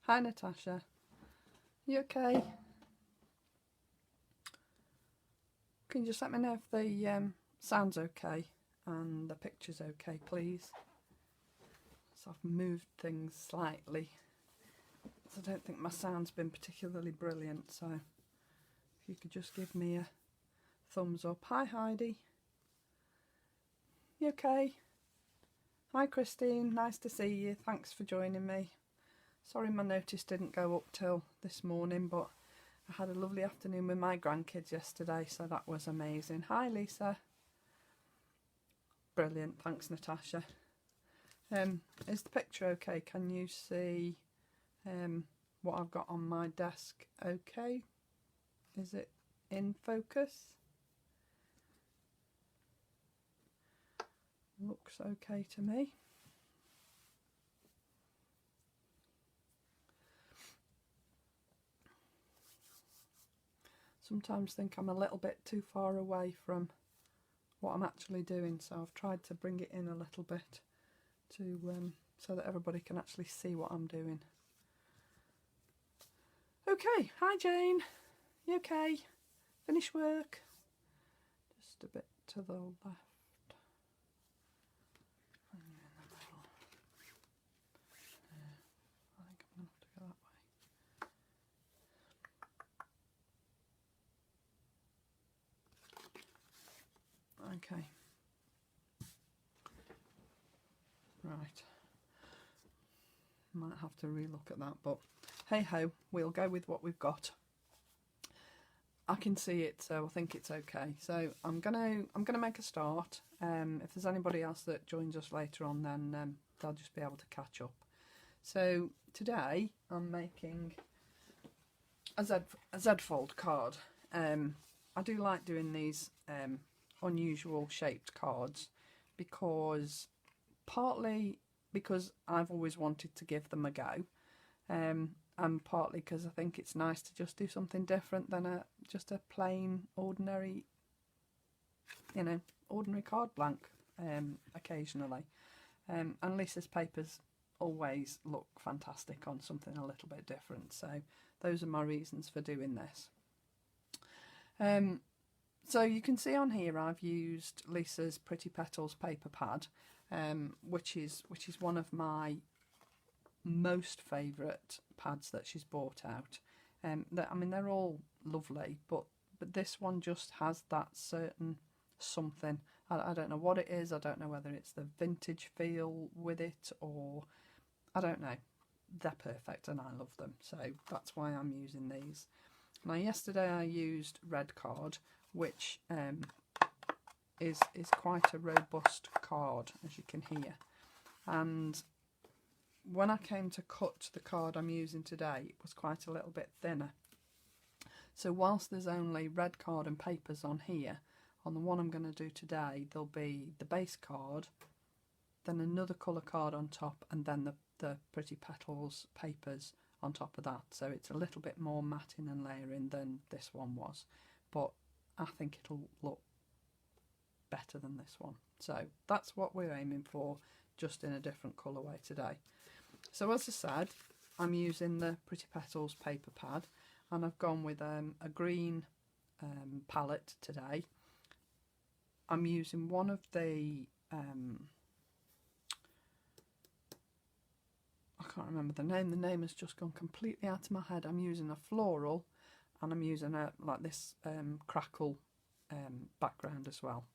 Hi Natasha. You okay? Can you just let me know if the sound's okay and the picture's okay, please? So I've moved things slightly. So I don't think my sound's been particularly brilliant, so if you could just give me a thumbs up. Hi Heidi. You okay? Hi Christine, nice to see you. Thanks for joining me. Sorry my notice didn't go up till this morning, but I had a lovely afternoon with my grandkids yesterday, so that was amazing. Hi Lisa. Brilliant, thanks Natasha. Is the picture okay? Can you see what I've got on my desk okay? Is it in focus? Looks okay to me. Sometimes think I'm a little bit too far away from what I'm actually doing, so I've tried to bring it in a little bit to so that everybody can actually see what I'm doing. Okay, hi Jane. You okay? Finish work? Just a bit to the left. And you're in the middle. I think I'm going to have to go that way. Okay. Right. Might have to relook at that, but hey ho, we'll go with what we've got. I can see it, so I think it's okay. So I'm gonna make a start. If there's anybody else that joins us later on, then they'll just be able to catch up. So today I'm making a Z fold card. I do like doing these unusual shaped cards because partly because I've always wanted to give them a go, and partly because I think it's nice to just do something different than just a plain ordinary, ordinary card blank occasionally. And Lisa's papers always look fantastic on something a little bit different, so those are my reasons for doing this. So you can see on here I've used Lisa's Pretty Petals paper pad, which is one of my most favourite pads that she's brought out. I mean, they're all lovely, but this one just has that certain something. I don't know what it is. I don't know whether it's the vintage feel with it, or I don't know. They're perfect and I love them, so that's why I'm using these. Now yesterday I used red card, which is quite a robust card, as you can hear, and when I came to cut the card I'm using today, it was quite a little bit thinner. So whilst there's only red card and papers on here, on the one I'm going to do today, there'll be the base card, then another colour card on top, and then the Pretty Petals papers on top of that. So it's a little bit more matting and layering than this one was, but I think it'll look better than this one. So that's what we're aiming for, just in a different colourway today. So as I said, I'm using the Pretty Petals paper pad, and I've gone with a green palette today. I'm using one of the, I can't remember the name has just gone completely out of my head. I'm using a floral, and I'm using like this crackle background as well.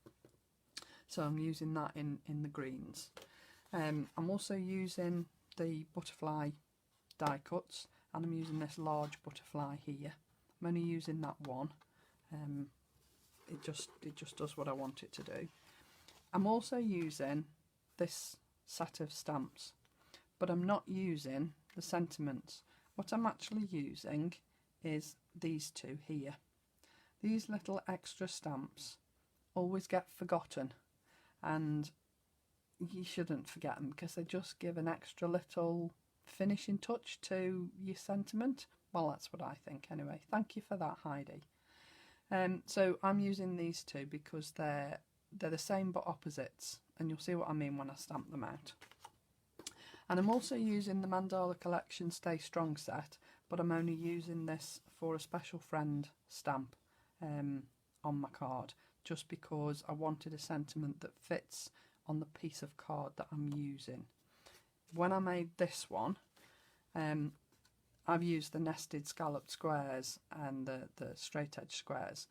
So I'm using that in the greens. I'm also using the butterfly die cuts, and I'm using this large butterfly here. I'm only using that one. It just does what I want it to do. I'm also using this set of stamps, but I'm not using the sentiments. What I'm actually using is these two here. These little extra stamps always get forgotten, and you shouldn't forget them because they just give an extra little finishing touch to your sentiment. Well, that's what I think anyway. Thank you for that, Heidi. So I'm using these two because they're the same but opposites, and you'll see what I mean when I stamp them out. And I'm also using the Mandala Collection Stay Strong set, but I'm only using this for a special friend stamp on my card, just because I wanted a sentiment that fits on the piece of card that I'm using. When I made this one, I've used the nested scalloped squares and the straight edge squares,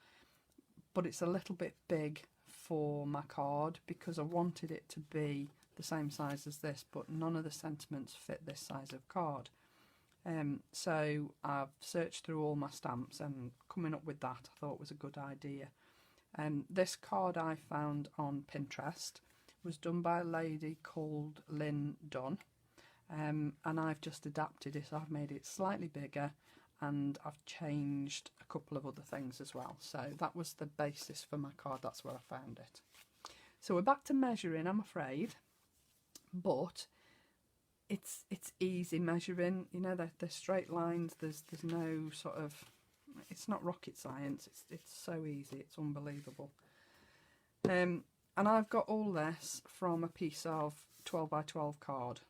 but it's a little bit big for my card because I wanted it to be the same size as this, but none of the sentiments fit this size of card. So I've searched through all my stamps, and coming up with that I thought was a good idea. This card I found on Pinterest was done by a lady called Lynn Dunn, and I've just adapted it. I've made it slightly bigger and I've changed a couple of other things as well. So that was the basis for my card. That's where I found it. So we're back to measuring, I'm afraid, but it's easy measuring. You know, they're straight lines. There's no sort of, it's not rocket science. It's so easy. It's unbelievable. And I've got all this from a piece of 12 by 12 card.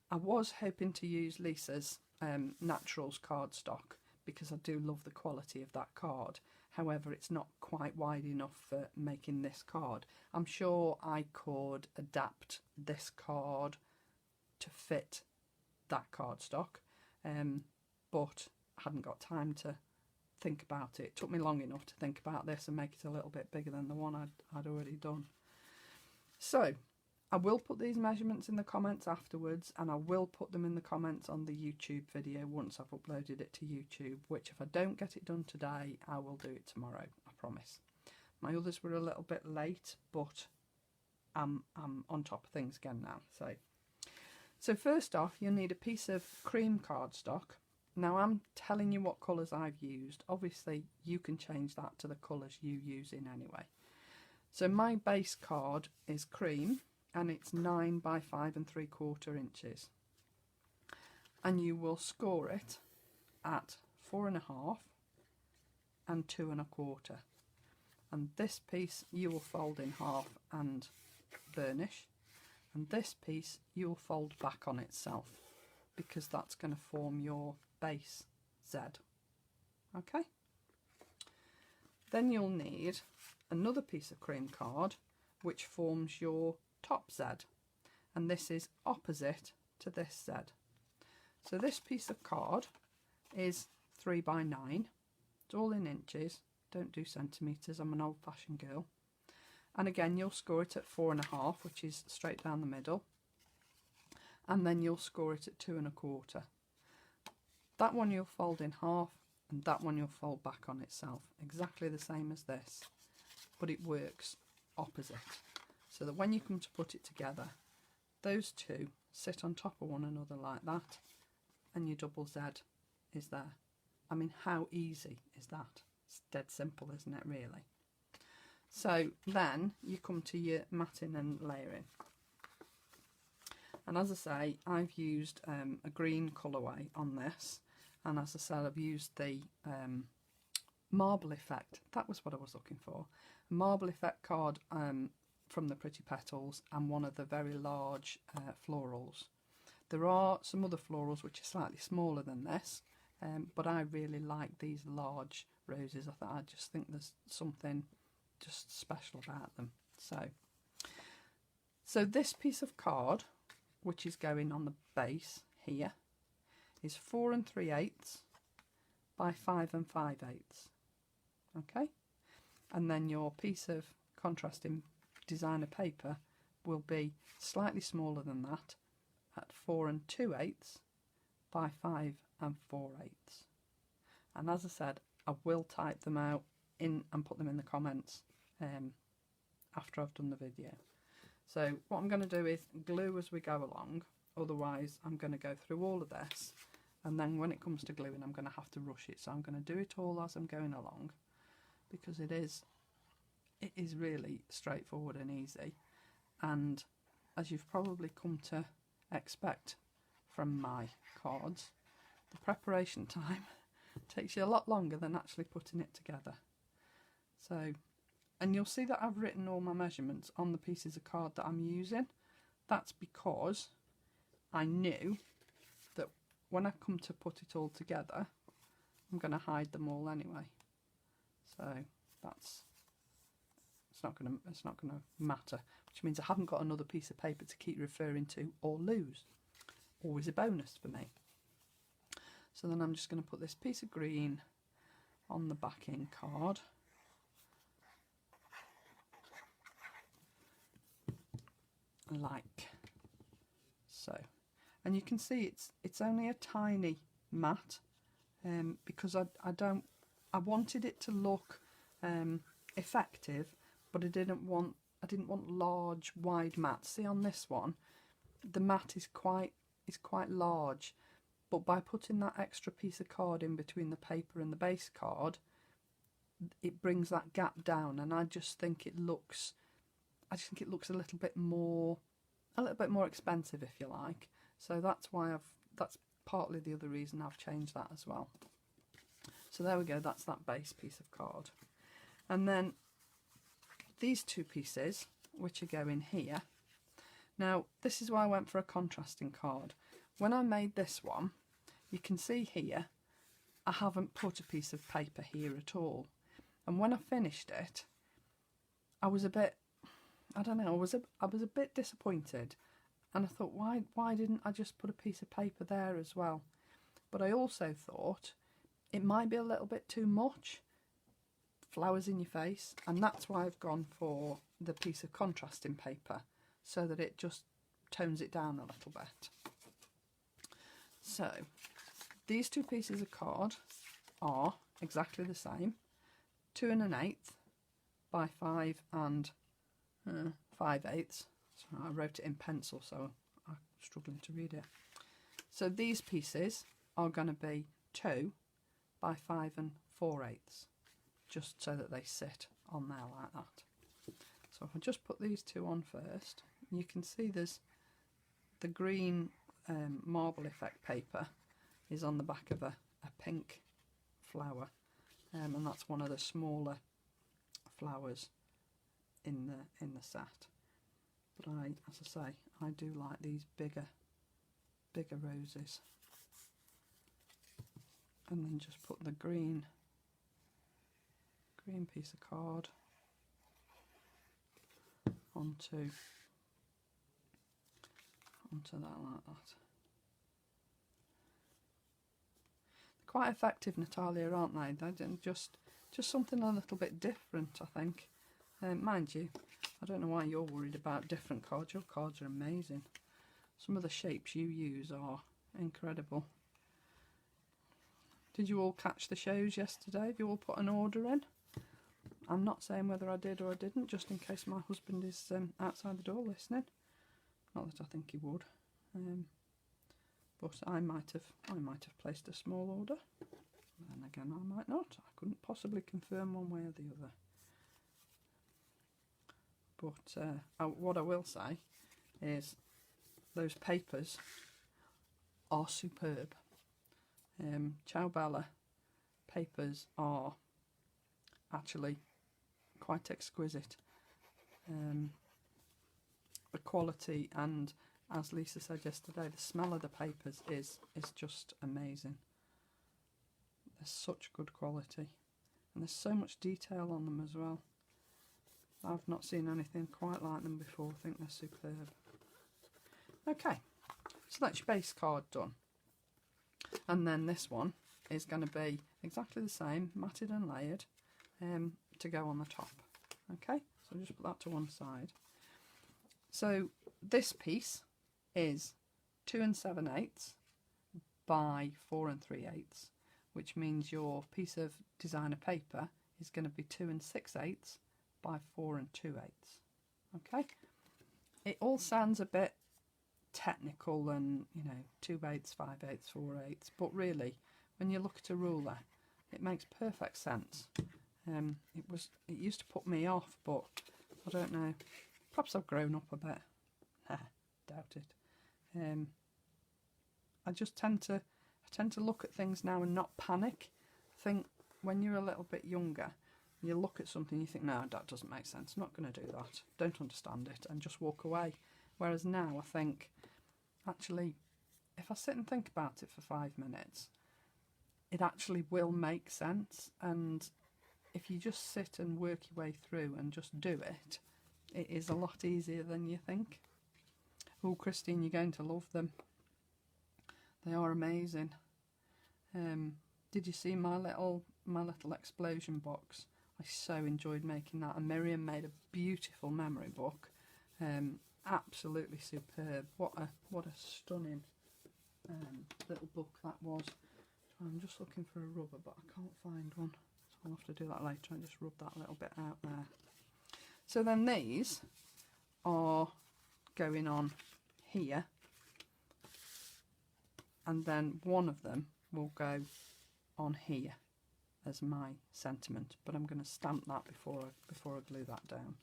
I was hoping to use Lisa's Naturals cardstock because I do love the quality of that card. However, it's not quite wide enough for making this card. I'm sure I could adapt this card to fit that cardstock, but I hadn't got time to think about it. It took me long enough to think about this and make it a little bit bigger than the one I'd already done. So I will put these measurements in the comments afterwards, and I will put them in the comments on the YouTube video once I've uploaded it to YouTube, which if I don't get it done today, I will do it tomorrow, I promise. My others were a little bit late, but I'm on top of things again now. So first off, you'll need a piece of cream cardstock. Now I'm telling you what colours I've used. Obviously you can change that to the colours you use in anyway. So my base card is cream, and it's 9 by 5 3/4 inches, and you will score it at 4.5 and 2 1/4, and this piece you will fold in half and burnish, and this piece you will fold back on itself because that's going to form your base Z. Okay, then you'll need another piece of cream card which forms your top Z, and this is opposite to this Z. So this piece of card is 3 by 9. It's all in inches, don't do centimetres, I'm an old-fashioned girl. And again you'll score it at 4.5, which is straight down the middle, and then you'll score it at 2 1/4. That one you'll fold in half, and that one you'll fold back on itself, exactly the same as this, but it works opposite. So that when you come to put it together, those two sit on top of one another like that, and your double Z is there. I mean, how easy is that? It's dead simple, isn't it, really? So then you come to your matting and layering. And as I say, I've used a green colourway on this, and as I said, I've used the Marble Effect. That was what I was looking for. A Marble Effect card from the Pretty Petals, and one of the very large florals. There are some other florals which are slightly smaller than this, but I really like these large roses. I just think there's something just special about them. So this piece of card, which is going on the base here, is 4 3/8 by 5 5/8. Okay, and then your piece of contrasting designer paper will be slightly smaller than that at 4 2/8 by 5 4/8. And as I said, I will type them out in and put them in the comments after I've done the video. So what I'm going to do is glue as we go along, otherwise I'm going to go through all of this, and then when it comes to gluing I'm going to have to rush it. So I'm going to do it all as I'm going along, because it is really straightforward and easy, and as you've probably come to expect from my cards, the preparation time takes you a lot longer than actually putting it together. So, and you'll see that I've written all my measurements on the pieces of card that I'm using. That's because I knew that when I come to put it all together, I'm going to hide them all anyway. So that's, it's not going to matter, which means I haven't got another piece of paper to keep referring to or lose. Always a bonus for me. So then I'm just going to put this piece of green on the backing card. Like so. And you can see it's only a tiny mat, because I wanted it to look effective, but I didn't want large wide mats. See, on this one the mat is quite large, but by putting that extra piece of card in between the paper and the base card, it brings that gap down, and I just think it looks a little bit more expensive, if you like. So that's partly the other reason I've changed that as well. So there we go, that's that base piece of card. And then these two pieces, which are going here. Now, this is why I went for a contrasting card. When I made this one, you can see here, I haven't put a piece of paper here at all. And when I finished it, I was a bit, I don't know, I was a bit disappointed. And I thought, why didn't I just put a piece of paper there as well? But I also thought it might be a little bit too much flowers in your face, and that's why I've gone for the piece of contrasting paper, so that it just tones it down a little bit. So these two pieces of card are exactly the same, 2 1/8 by 5 5/8. So I wrote it in pencil, so I'm struggling to read it. So these pieces are going to be 2 by 5 4/8, just so that they sit on there like that. So if I just put these two on first, you can see there's the green marble effect paper is on the back of a pink flower, and that's one of the smaller flowers in the set. But as I say, I do like these bigger roses. And then just put the green piece of card onto that like that. They're quite effective, Natalia, aren't they? They're just something a little bit different, I think. Mind you, I don't know why you're worried about different cards. Your cards are amazing. Some of the shapes you use are incredible. Did you all catch the shows yesterday? Have you all put an order in? I'm not saying whether I did or I didn't, just in case my husband is outside the door listening. Not that I think he would, but I might have placed a small order. Then again, I might not. I couldn't possibly confirm one way or the other. But what I will say is those papers are superb. Ciao Bella papers are actually quite exquisite. The quality, and as Lisa said yesterday, the smell of the papers is just amazing. They're such good quality, and there's so much detail on them as well. I've not seen anything quite like them before. I think they're superb. Okay, so that's your base card done. And then this one is going to be exactly the same, matted and layered, to go on the top. Okay, so just put that to one side. So this piece is 2 7/8 by 4 3/8, which means your piece of designer paper is going to be 2 6/8 by 4 2/8. Okay, it all sounds a bit technical and, you know, 2/8, 5/8, 4/8, but really when you look at a ruler it makes perfect sense. It used to put me off, but I don't know, perhaps I've grown up a bit. Doubt it. I just tend to look at things now and not panic. I think when you're a little bit younger, you look at something, you think, no, that doesn't make sense, I'm not going to do that, don't understand it, and just walk away. Whereas now I think, actually, if I sit and think about it for 5 minutes, it actually will make sense. And if you just sit and work your way through and just do it, it is a lot easier than you think. Oh, Christine, you're going to love them. They are amazing. Did you see my little explosion box? I so enjoyed making that, and Miriam made a beautiful memory book. Absolutely superb. What a stunning little book that was. I'm just looking for a rubber, but I can't find one, so I'll have to do that later and just rub that little bit out there. So then these are going on here, and then one of them will go on here as my sentiment, but I'm going to stamp that before I glue that down.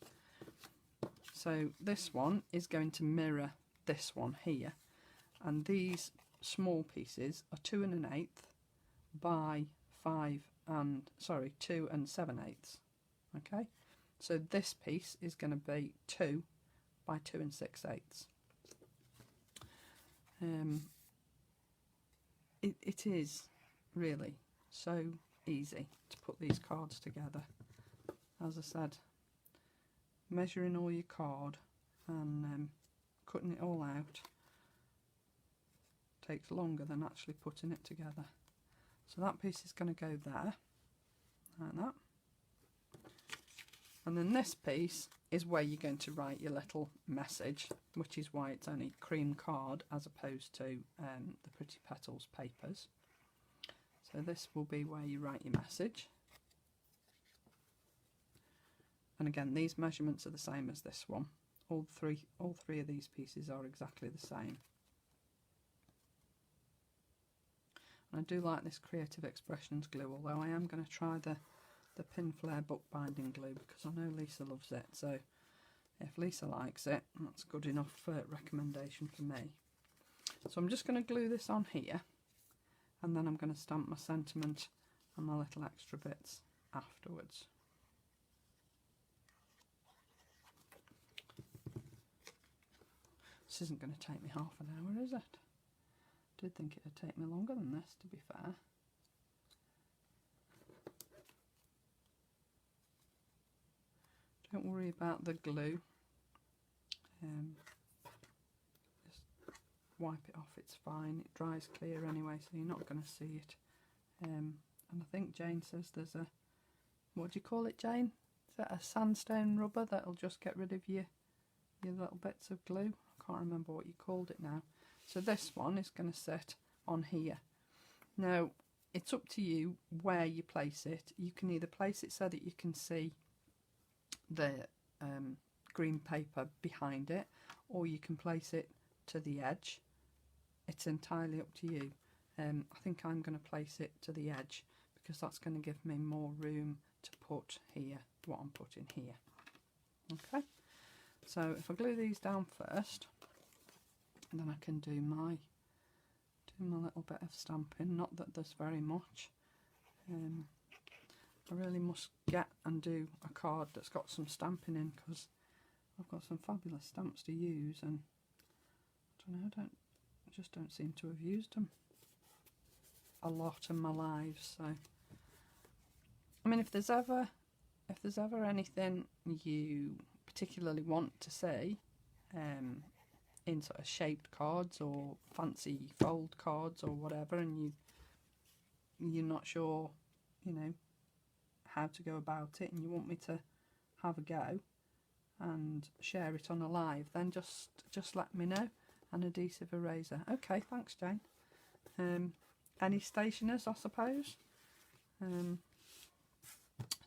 So this one is going to mirror this one here, and these small pieces are 2 1/8 by 2 7/8. Okay, so this piece is going to be 2 by 2 6/8. It is really so easy to put these cards together. As I said, measuring all your card and cutting it all out takes longer than actually putting it together. So that piece is going to go there, like that. And then this piece is where you're going to write your little message, which is why it's only cream card as opposed to the Pretty Petals papers. So this will be where you write your message. And again, these measurements are the same as this one. All three of these pieces are exactly the same. And I do like this Creative Expressions glue, although I am going to try the Pin Flare bookbinding glue because I know Lisa loves it. So if Lisa likes it, that's good enough recommendation for me. So I'm just going to glue this on here, and then I'm going to stamp my sentiment and my little extra bits afterwards. This isn't going to take me half an hour, is it? I did think it would take me longer than this, to be fair. Don't worry about the glue. Just wipe it off, it's fine. It dries clear anyway, so you're not going to see it. And I think Jane says there's a, what do you call it, Jane? Is that a sandstone rubber that'll just get rid of your little bits of glue? I can't remember what you called it now. So this one is going to sit on here. Now, it's up to you where you place it. You can either place it so that you can see the green paper behind it, or you can place it to the edge. It's entirely up to you. I think I'm going to place it to the edge because that's going to give me more room to put here what I'm putting here. Okay, so if I glue these down first, then I can do my little bit of stamping. Not that there's very much. I really must get and do a card that's got some stamping in, because I've got some fabulous stamps to use, and I just don't seem to have used them a lot in my life. So I mean, if there's ever anything you particularly want to see in sort of shaped cards or fancy fold cards or whatever, and you're not sure, you know, how to go about it, and you want me to have a go and share it on a live, then just let me know. An adhesive eraser. Okay, thanks, Jane. Any stationers, I suppose.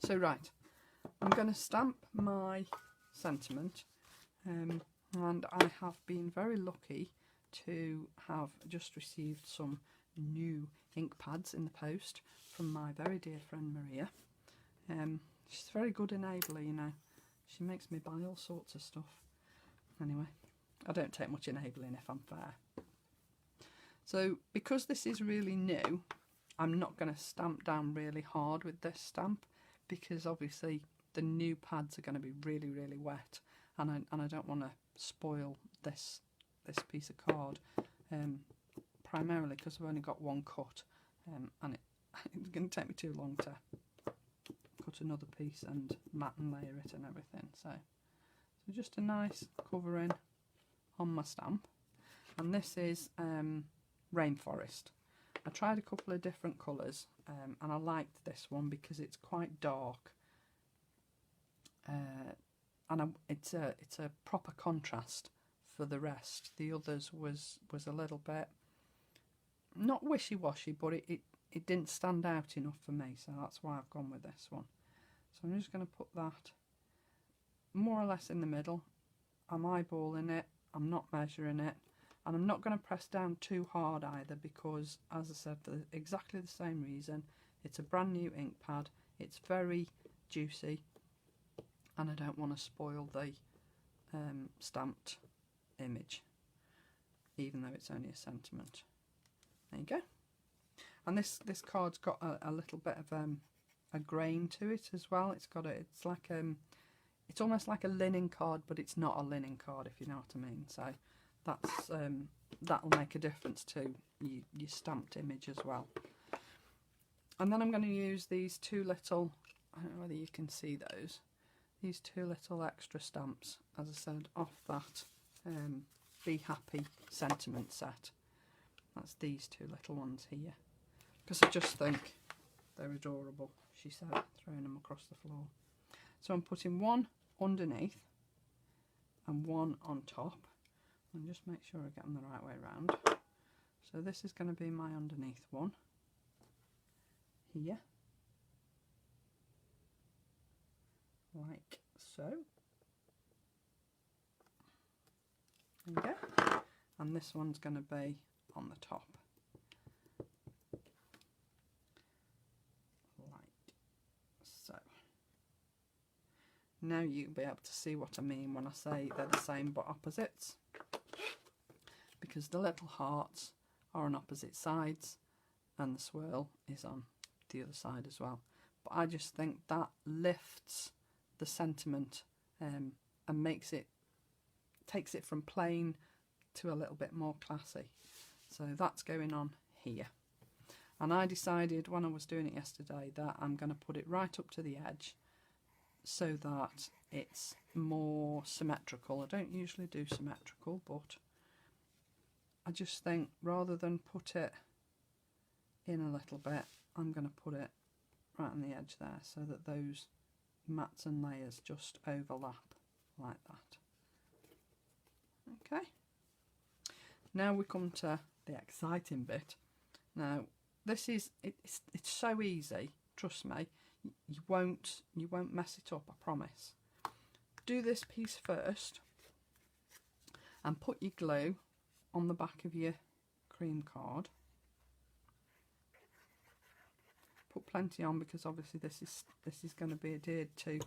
So right, I'm going to stamp my sentiment, and I have been very lucky to have just received some new ink pads in the post from my very dear friend Maria. She's a very good enabler, you know. She makes me buy all sorts of stuff. Anyway, I don't take much enabling, if I'm fair. So because this is really new, I'm not going to stamp down really hard with this stamp, because obviously the new pads are going to be really, really wet, and I don't want to spoil this this piece of card, primarily because I've only got one cut, and it's going to take me too long to cut another piece and mat and layer it and everything. So just a nice covering on my stamp. And this is Rainforest. I tried a couple of different colours, and I liked this one because it's quite dark, and it's a proper contrast for the rest. The others was a little bit not wishy-washy, but it didn't stand out enough for me, so that's why I've gone with this one. So I'm just going to put that more or less in the middle. I'm eyeballing it, I'm not measuring it, and I'm not going to press down too hard either, because, as I said, for exactly the same reason, it's a brand new ink pad, it's very juicy, and I don't want to spoil the stamped image, even though it's only a sentiment. There you go. And this card's got a little bit of a grain to it as well. It's like it's almost like a linen card, but it's not a linen card, if you know what I mean. So that's that'll make a difference to your stamped image as well. And then I'm going to use these two little, I don't know whether you can see those, these two little extra stamps, as I said, off that Be Happy sentiment set. That's these two little ones here, because I just think they're adorable, she said, throwing them across the floor. So I'm putting one underneath and one on top, and just make sure I get them the right way around. So this is going to be my underneath one here, like so. There you go. And this one's going to be on the top, like so. Now you'll be able to see what I mean when I say they're the same but opposites, because the little hearts are on opposite sides and the swirl is on the other side as well. But I just think that lifts the sentiment and takes it from plain to a little bit more classy. So that's going on here. And I decided when I was doing it yesterday that I'm going to put it right up to the edge so that it's more symmetrical. I don't usually do symmetrical, but I just think rather than put it in a little bit, I'm going to put it right on the edge there so that those mats and layers just overlap like that. Okay. Now we come to the exciting bit. Now this is it's so easy, trust me. You won't mess it up, I promise. Do this piece first and put your glue on the back of your cream card. Put plenty on, because obviously this is going to be adhered to.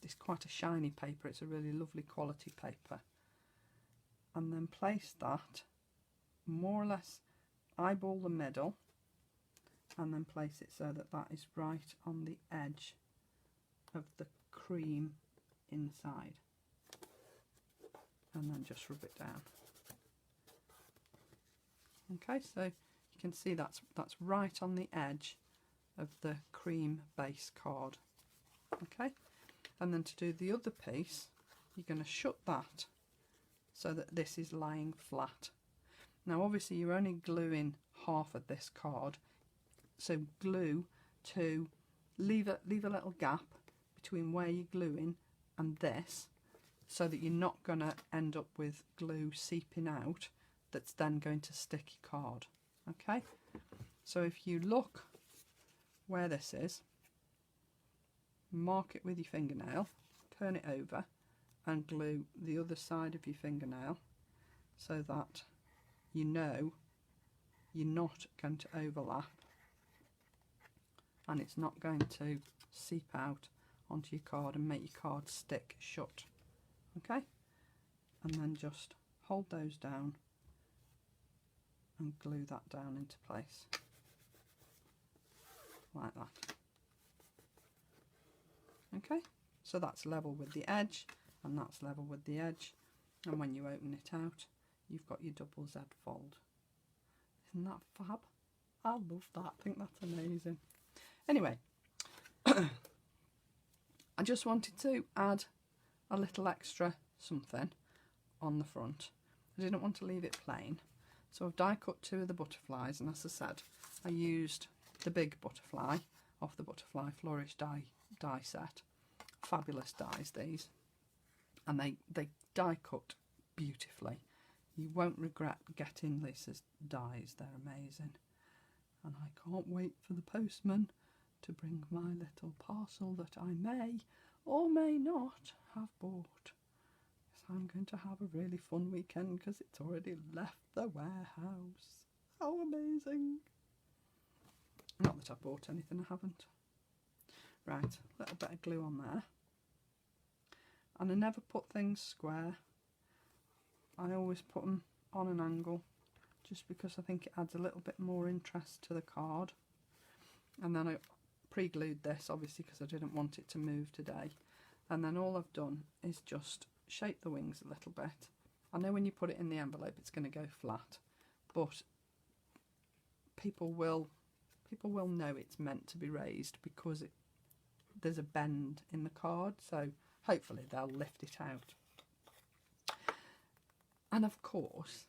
It's quite a shiny paper. It's a really lovely quality paper. And then place that more or less, eyeball the middle, and then place it so that that is right on the edge of the cream inside, and then just rub it down. Okay, so you can see that's right on the edge of the cream base card. Okay, and then to do the other piece, you're going to shut that so that this is lying flat. Now obviously you're only gluing half of this card, so glue to leave a little gap between where you're gluing and this, so that you're not going to end up with glue seeping out that's then going to stick your card. Okay, so if you look where this is, mark it with your fingernail, turn it over and glue the other side of your fingernail so that you know you're not going to overlap and it's not going to seep out onto your card and make your card stick shut. Okay, and then just hold those down and glue that down into place like that. Okay, so that's level with the edge and that's level with the edge, and when you open it out you've got your double Z fold. Isn't that fab? I love that. I think that's amazing. Anyway, I just wanted to add a little extra something on the front. I didn't want to leave it plain, so I've die cut 2 of the butterflies, and as I said, I used the big butterfly off the Butterfly Flourish die set. Fabulous dies these, and they die cut beautifully. You won't regret getting Lisa's dies, they're amazing. And I can't wait for the postman to bring my little parcel that I may or may not have bought. I'm going to have a really fun weekend because it's already left the warehouse. How amazing. Not that I've bought anything, I haven't. Right, a little bit of glue on there. And I never put things square. I always put them on an angle, just because I think it adds a little bit more interest to the card. And then I pre-glued this, obviously, because I didn't want it to move today. And then all I've done is just shape the wings a little bit. I know when you put it in the envelope it's going to go flat, but people will know it's meant to be raised because there's a bend in the card, so hopefully they'll lift it out. And of course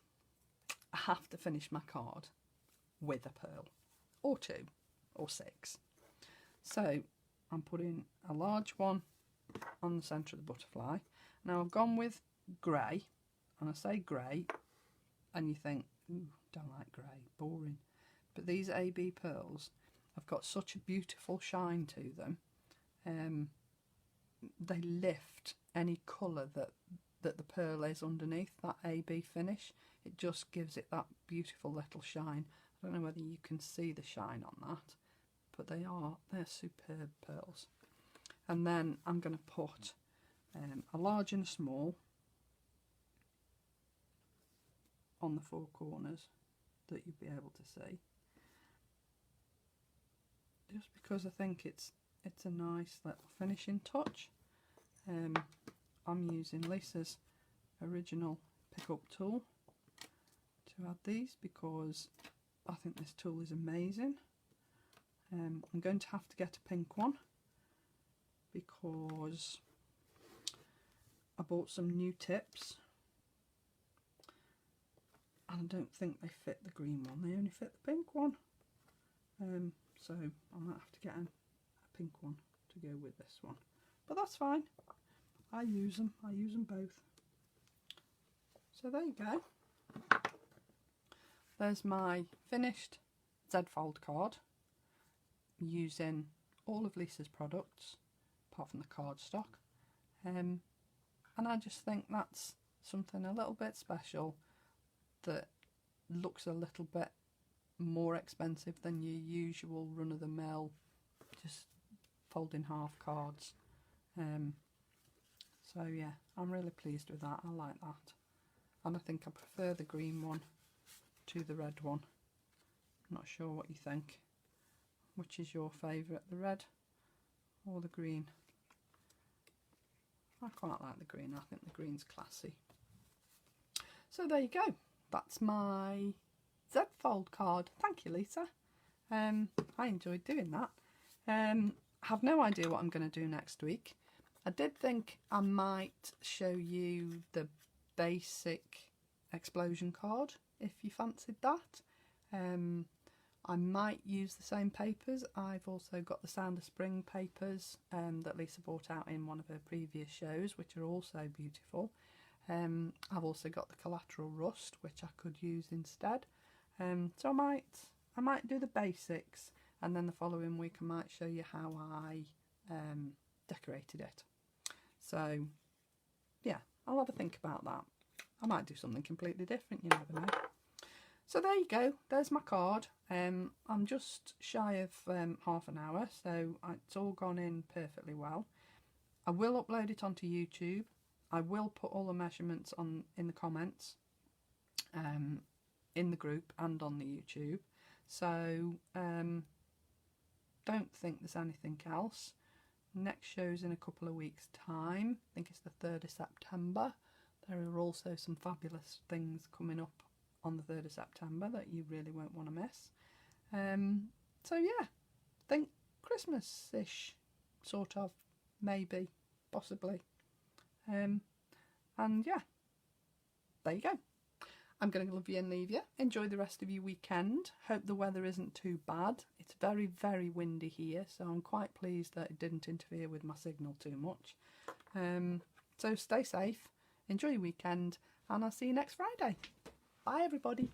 I have to finish my card with a pearl, or 2 or 6. So I'm putting a large one on the centre of the butterfly. Now I've gone with grey, and I say grey and you think, ooh, don't like grey, boring. But these AB pearls have got such a beautiful shine to them. They lift any colour that the pearl is underneath, that AB finish. It just gives it that beautiful little shine. I don't know whether you can see the shine on that, but they're superb pearls. And then I'm going to put a large and a small on the 4 corners that you'll be able to see, just because I think it's a nice little finishing touch. I'm using Lisa's original pick-up tool to add these because I think this tool is amazing. I'm going to have to get a pink one because I bought some new tips and I don't think they fit the green one, they only fit the pink one. So I might have to get a pink one to go with this one, but that's fine. I use them both. So there you go. There's my finished Z-fold card using all of Lisa's products apart from the cardstock, and I just think that's something a little bit special that looks a little bit more expensive than your usual run-of-the-mill just fold in half cards. So yeah, I'm really pleased with that. I like that, and I think I prefer the green one to the red one. I'm not sure what you think. Which is your favourite, the red or the green? I quite like the green. I think the green's classy. So there you go. That's my Z-fold card. Thank you, Lisa. I enjoyed doing that. I have no idea what I'm going to do next week. I did think I might show you the basic explosion card if you fancied that. I might use the same papers. I've also got the Sound of Spring papers that Lisa brought out in one of her previous shows, which are also beautiful. I've also got the Collateral Rust, which I could use instead. So I might do the basics, and then the following week I might show you how I decorated it. So yeah, I'll have a think about that. I might do something completely different, you never know. So there you go, there's my card. I'm just shy of half an hour, so it's all gone in perfectly well. I will upload it onto YouTube. I will put all the measurements on in the comments, in the group and on the YouTube. So don't think there's anything else. Next show's in a couple of weeks' time. I think it's the 3rd of September. There are also some fabulous things coming up on the 3rd of September that you really won't want to miss. So yeah, think Christmas-ish, sort of, maybe, possibly. And yeah, there you go. I'm going to love you and leave you. Enjoy the rest of your weekend. Hope the weather isn't too bad. It's very, very windy here, so I'm quite pleased that it didn't interfere with my signal too much. So stay safe, enjoy your weekend, and I'll see you next Friday. Bye everybody.